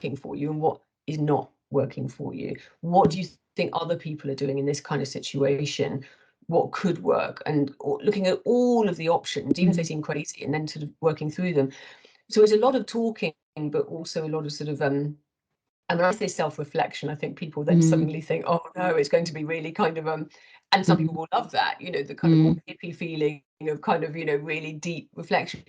working for you and what is not working for you. What do you think other people are doing in this kind of situation? What could work? And looking at all of the options, even if they seem crazy, and then sort of working through them. So it's a lot of talking, but also a lot of sort of and when I say self-reflection, I think people then suddenly think, oh no, it's going to be really kind of and some people will love that, you know, the kind of more hippie feeling of kind of, you know, really deep reflection.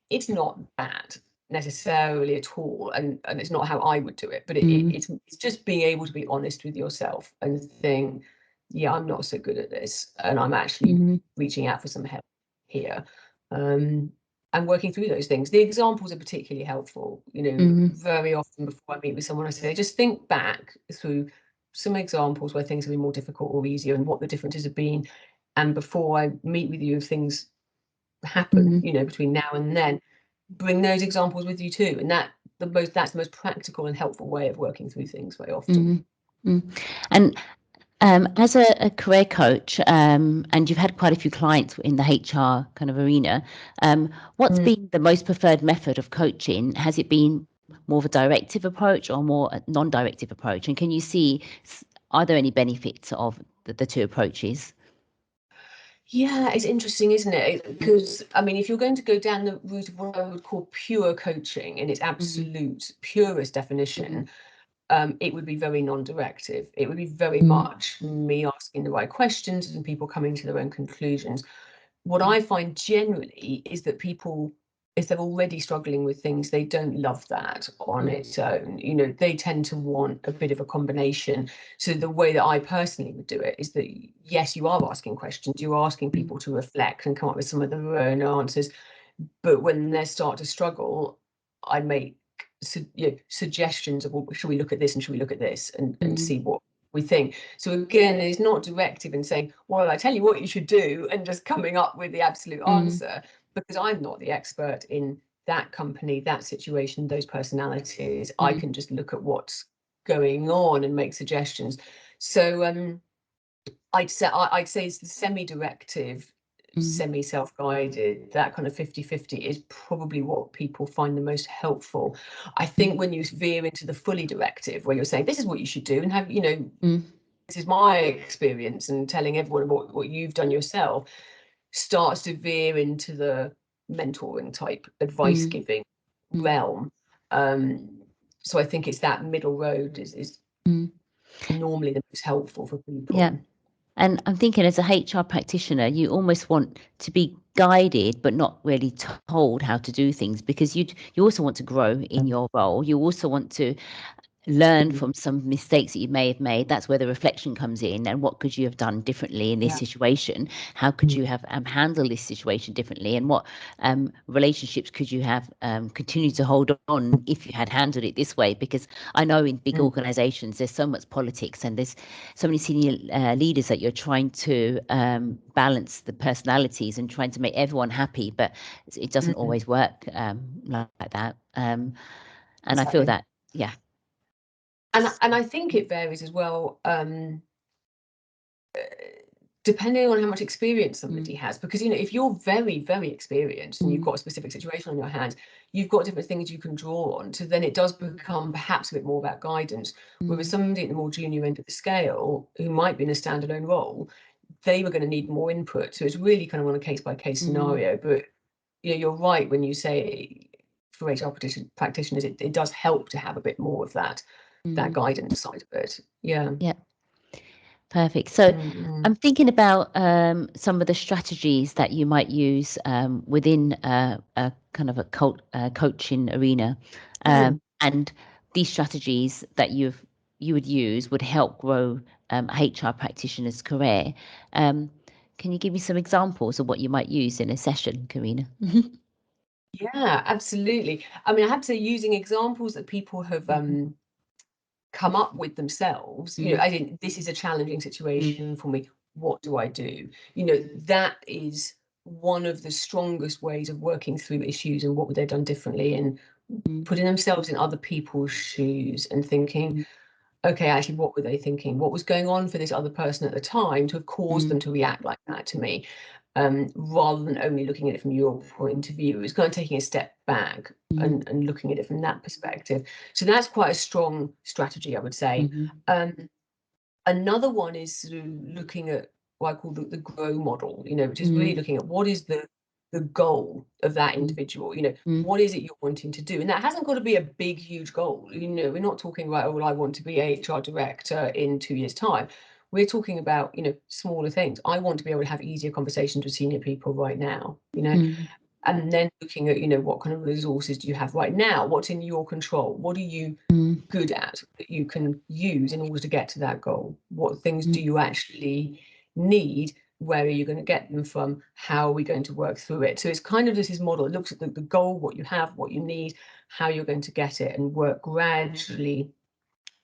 It's not that necessarily at all, and it's not how I would do it, but it's just being able to be honest with yourself and think, yeah, I'm not so good at this, and I'm actually reaching out for some help here, and working through those things. The examples are particularly helpful. You know, very often before I meet with someone, I say, just think back through some examples where things have been more difficult or easier and what the differences have been, and before I meet with you, if things happen, you know, between now and then, bring those examples with you too, and that's the most practical and helpful way of working through things very often. And as a career coach, and you've had quite a few clients in the HR kind of arena, what's been the most preferred method of coaching? Has it been more of a directive approach or more a non-directive approach? And can you see, are there any benefits of the two approaches? Yeah, it's interesting, isn't it? Because, I mean, if you're going to go down the route of what I would call pure coaching in its absolute purest definition, it would be very non-directive. It would be very much me asking the right questions and people coming to their own conclusions. What I find generally is that people, if they're already struggling with things, they don't love that on its own. You know, they tend to want a bit of a combination. So the way that I personally would do it is that, yes, you are asking questions, you're asking people to reflect and come up with some of their own answers. But when they start to struggle, I make suggestions of, well, should we look at this and should we look at this and see what we think. So again, it's not directive and saying, well, I tell you what you should do, and just coming up with the absolute answer, because I'm not the expert in that company, that situation, those personalities. I can just look at what's going on and make suggestions. So I'd say it's the semi-directive, semi-self-guided, that kind of 50-50 is probably what people find the most helpful. I think when you veer into the fully directive, where you're saying, this is what you should do, and have, you know, this is my experience, and telling everyone what you've done yourself, starts to veer into the mentoring type advice giving realm. So I think it's that middle road is normally the most helpful for people. Yeah. And I'm thinking, as a HR practitioner, you almost want to be guided, but not really told how to do things, because you also want to grow in your role. You also want to learn from some mistakes that you may have made. That's where the reflection comes in. And what could you have done differently in this situation? How could you have handled this situation differently? And what relationships could you have continued to hold on if you had handled it this way? Because I know in big organizations, there's so much politics and there's so many senior leaders that you're trying to balance the personalities and trying to make everyone happy, but it doesn't always work like that. And I feel that, yeah. And I think it varies as well, depending on how much experience somebody has. Because, you know, if you're very, very experienced and you've got a specific situation on your hands, you've got different things you can draw on. So then it does become perhaps a bit more about guidance. Whereas somebody at the more junior end of the scale, who might be in a standalone role, they were going to need more input. So it's really kind of on a case-by-case scenario. But, you know, you're right when you say for HR practitioners, it does help to have a bit more of that guidance side of it. Yeah. Perfect. So I'm thinking about some of the strategies that you might use within a kind of a coaching arena, and these strategies that you would use would help grow HR practitioners' career. Can you give me some examples of what you might use in a session, Karina? Yeah, absolutely. I mean, I have to say, using examples that people have come up with themselves, you know, I think this is a challenging situation for me. What do I do? You know, that is one of the strongest ways of working through issues and what would they have done differently, and putting themselves in other people's shoes and thinking, okay, actually, what were they thinking? What was going on for this other person at the time to have caused them to react like that to me? rather than only looking at it from your point of view. It's kind of taking a step back and looking at it from that perspective. So that's quite a strong strategy, I would say. Another one is sort of looking at what I call the grow model, which is really looking at what is the goal of that individual, what is it you're wanting to do? And that hasn't got to be a big, huge goal. We're not talking about, oh, well, I want to be a HR director in 2 years' time. We're talking about, smaller things. I want to be able to have easier conversations with senior people right now, and then looking at, what kind of resources do you have right now? What's in your control? What are you good at that you can use in order to get to that goal? What things do you actually need? Where are you going to get them from? How are we going to work through it? So it's kind of this model. It looks at the goal, what you have, what you need, how you're going to get it, and work gradually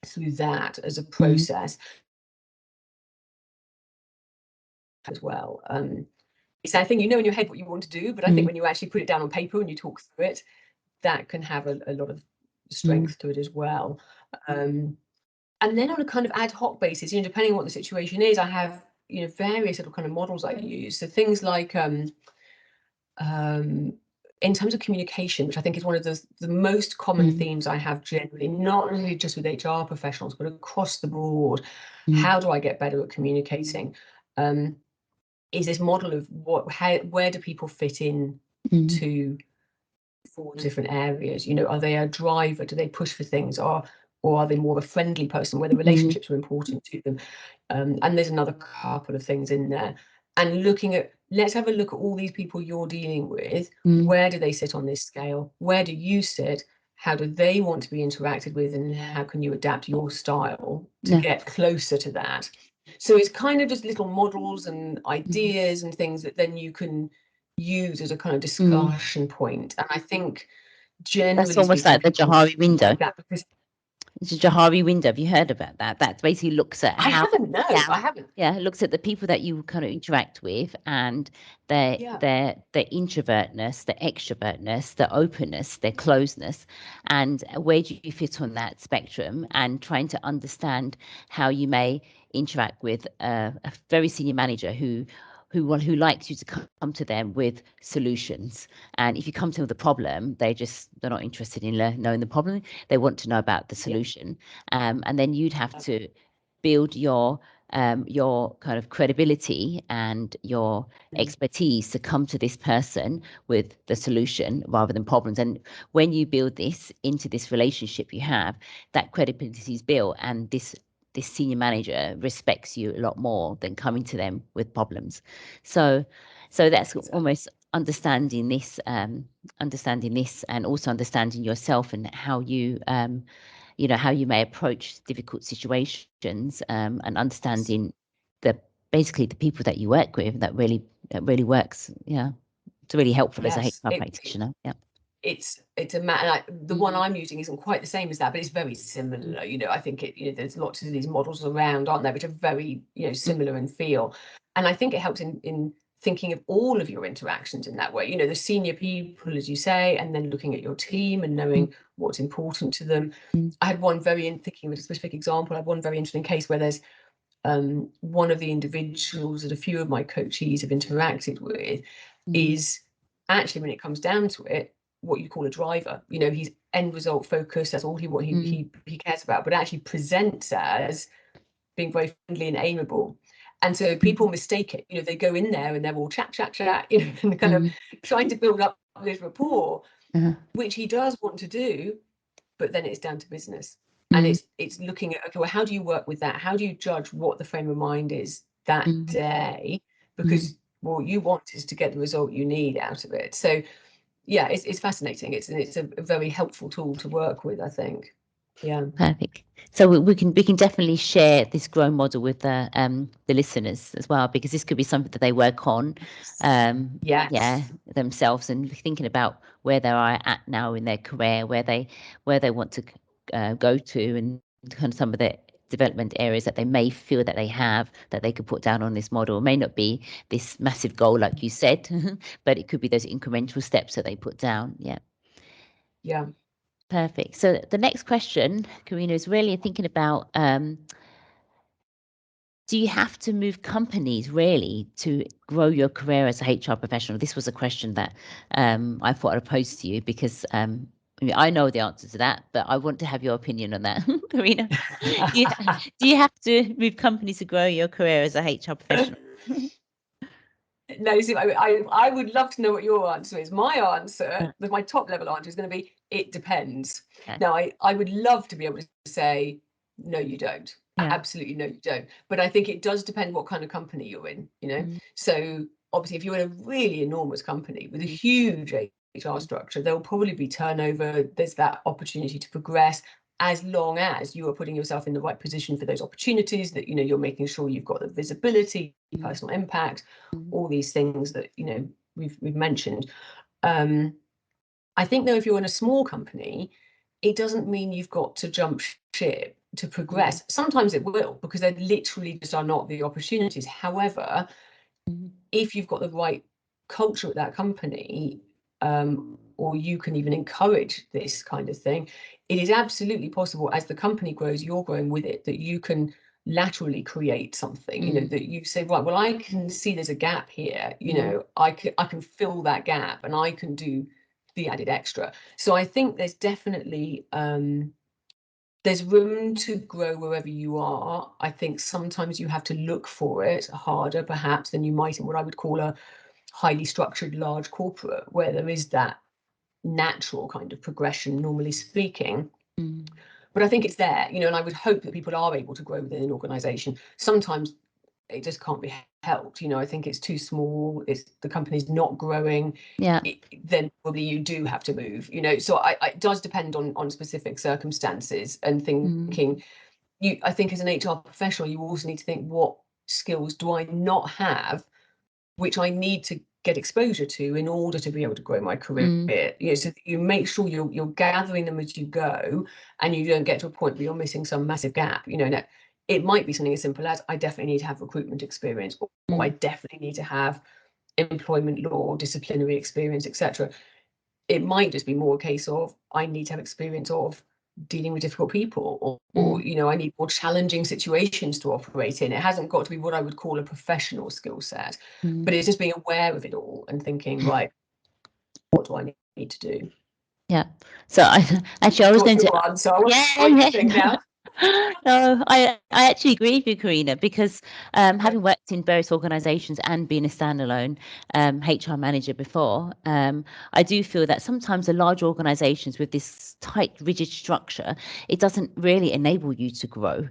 through that as a process as well. It's that thing, in your head what you want to do, but I think when you actually put it down on paper and you talk through it, that can have a lot of strength to it as well. And then on a kind of ad hoc basis, depending on what the situation is, I have various little kind of models I use. So things like in terms of communication, which I think is one of the most common themes I have generally, not only just with HR professionals, but across the board. How do I get better at communicating? Is this model of where do people fit in to 4 different areas? Are they a driver? Do they push for things? Or are they more of a friendly person where the relationships are important to them? And there's another couple of things in there. And let's have a look at all these people you're dealing with. Where do they sit on this scale? Where do you sit? How do they want to be interacted with? And how can you adapt your style to get closer to that? So it's kind of just little models and ideas and things that then you can use as a kind of discussion point. And I think generally That's almost speaking, like the people Johari window. like that because It's a Johari window. Have you heard about that? That basically looks at I how. haven't. No, I haven't. Yeah, it looks at the people that you kind of interact with and their introvertness, their extrovertness, their openness, their closeness, and where do you fit on that spectrum, and trying to understand how you may interact with a very senior manager who likes you to come to them with solutions. And if you come to them with a problem, they're not interested in knowing the problem. They want to know about the solution. And then you'd have to build your kind of credibility and your expertise to come to this person with the solution rather than problems. And when you build this into this relationship you have, that credibility is built, and this senior manager respects you a lot more than coming to them with problems. So that's almost understanding this, and also understanding yourself and how you how you may approach difficult situations, and understanding basically the people that you work with. That really works. Yeah, it's really helpful as a HR practitioner. Yeah. It's a matter. The one I'm using isn't quite the same as that, but it's very similar. I think there's lots of these models around, aren't there, which are very similar in feel, and I think it helps in thinking of all of your interactions in that way. The senior people, as you say, and then looking at your team and knowing what's important to them. I had one thinking of a specific example. I had one very interesting case where there's one of the individuals that a few of my coachees have interacted with is actually, when it comes down to it, what you call a driver. He's end result focused. That's all he cares about, but actually presents as being very friendly and amiable. And so people mistake it. They go in there and they're all chat, and kind of trying to build up this rapport, which he does want to do, but then it's down to business. And it's looking at, okay, well, how do you work with that? How do you judge what the frame of mind is that day? Because what you want is to get the result you need out of it. So yeah, it's fascinating. It's a very helpful tool to work with, I think. Yeah. Perfect. So we can definitely share this grow model with the listeners as well, because this could be something that they work on themselves, and thinking about where they are at now in their career, where they want to go to, and kind of some of the development areas that they may feel that they have that they could put down on this model. It may not be this massive goal like you said, but it could be those incremental steps that they put down. Yeah. Perfect. So the next question, Karina, is really thinking about do you have to move companies really to grow your career as a HR professional? This was a question that I thought I'd pose to you because I mean, I know the answer to that, but I want to have your opinion on that, Karina. Do you have to move companies to grow your career as a HR professional? No, see, I would love to know what your answer is. My answer, my top level answer, is going to be it depends. Okay. Now, I would love to be able to say, no, you don't. Yeah. Absolutely no, you don't. But I think it does depend what kind of company you're in, you know. So obviously, if you're in a really enormous company with a huge HR structure, there will probably be turnover. There's that opportunity to progress, as long as you are putting yourself in the right position for those opportunities, that, you know, you're making sure you've got the visibility, personal impact, all these things that, you know, we've mentioned. I think, though, if you're in a small company, it doesn't mean you've got to jump ship to progress. Sometimes it will, because there literally just are not the opportunities. However, if you've got the right culture at that company, or you can even encourage this kind of thing, it is absolutely possible, as the company grows, you're growing with it, that you can laterally create something, you know, that you say, right, well, I can see there's a gap here, you know, I can fill that gap and I can do the added extra. So I think there's definitely there's room to grow wherever you are. I think sometimes you have to look for it harder, perhaps, than you might in what I would call a highly structured large corporate, where there is that natural kind of progression, normally speaking. But I think it's there, you know, and I would hope that people are able to grow within an organization. Sometimes it just can't be helped, you know. I think it's too small, it's the company's not growing, then probably you do have to move, you know. So it does depend on specific circumstances, and thinking, I think as an HR professional, you also need to think, what skills do I not have which I need to get exposure to in order to be able to grow my career? You know, so that you make sure you're gathering them as you go, and you don't get to a point where you're missing some massive gap. You know, it might be something as simple as, I definitely need to have recruitment experience, or I definitely need to have employment law, disciplinary experience, etc. It might just be more a case of, I need to have experience of dealing with difficult people, or you know, I need more challenging situations to operate in. It hasn't got to be what I would call a professional skill set, but it's just being aware of it all and thinking, right, what do I need to do? Yeah. So I was What's going to. your answer? What Yeah, do you yeah. think now? No, I actually agree with you, Karina, because having worked in various organisations and being a standalone HR manager before, I do feel that sometimes the large organisations with this tight, rigid structure, it doesn't really enable you to grow,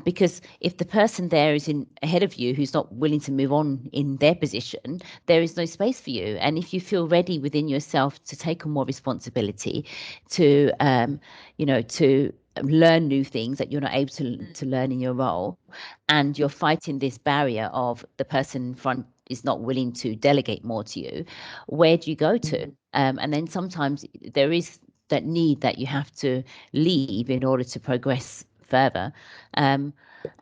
because if the person there is ahead of you who's not willing to move on in their position, there is no space for you. And if you feel ready within yourself to take on more responsibility, to you know, to learn new things that you're not able to learn in your role, and you're fighting this barrier of the person in front is not willing to delegate more to you, where do you go to? And then sometimes there is that need that you have to leave in order to progress further. And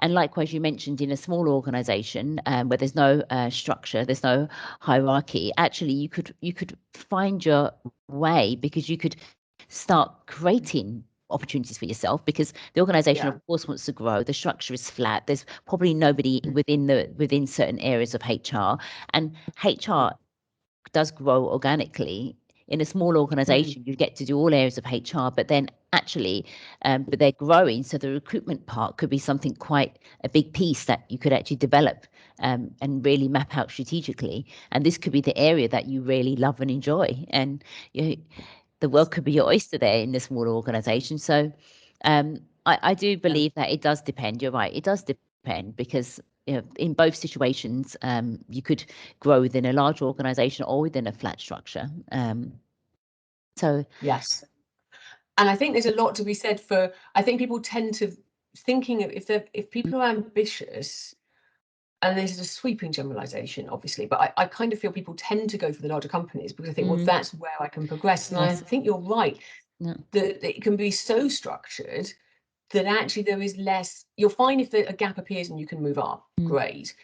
likewise, you mentioned in a small organization where there's no structure, there's no hierarchy, actually you could find your way, because you could start creating opportunities for yourself, because the organization of course wants to grow. The structure is flat, there's probably nobody within certain areas of HR, and HR does grow organically. In a small organization, you get to do all areas of HR, but then actually but they're growing, so the recruitment part could be something quite a big piece that you could actually develop and really map out strategically, and this could be the area that you really love and enjoy, and the world could be your oyster there in a small organization. So I do believe that it does depend. You're right, it does depend, because you know, in both situations, you could grow within a large organization or within a flat structure. So Yes. And I think there's a lot to be said for, I think people tend to thinking of, if people are ambitious, and this is a sweeping generalization, obviously, but I kind of feel people tend to go for the larger companies because I think, well, that's where I can progress. And I think you're right, that it can be so structured that actually there is less. You'll find if a gap appears and you can move up, great.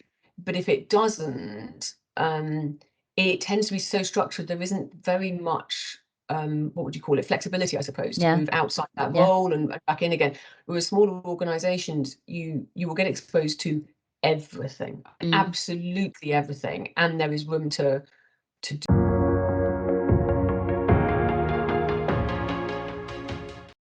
But if it doesn't, it tends to be so structured, there isn't very much, what would you call it, flexibility, I suppose, to move outside that role and back in again. Whereas smaller organizations, you will get exposed to everything, absolutely everything, and there is room to do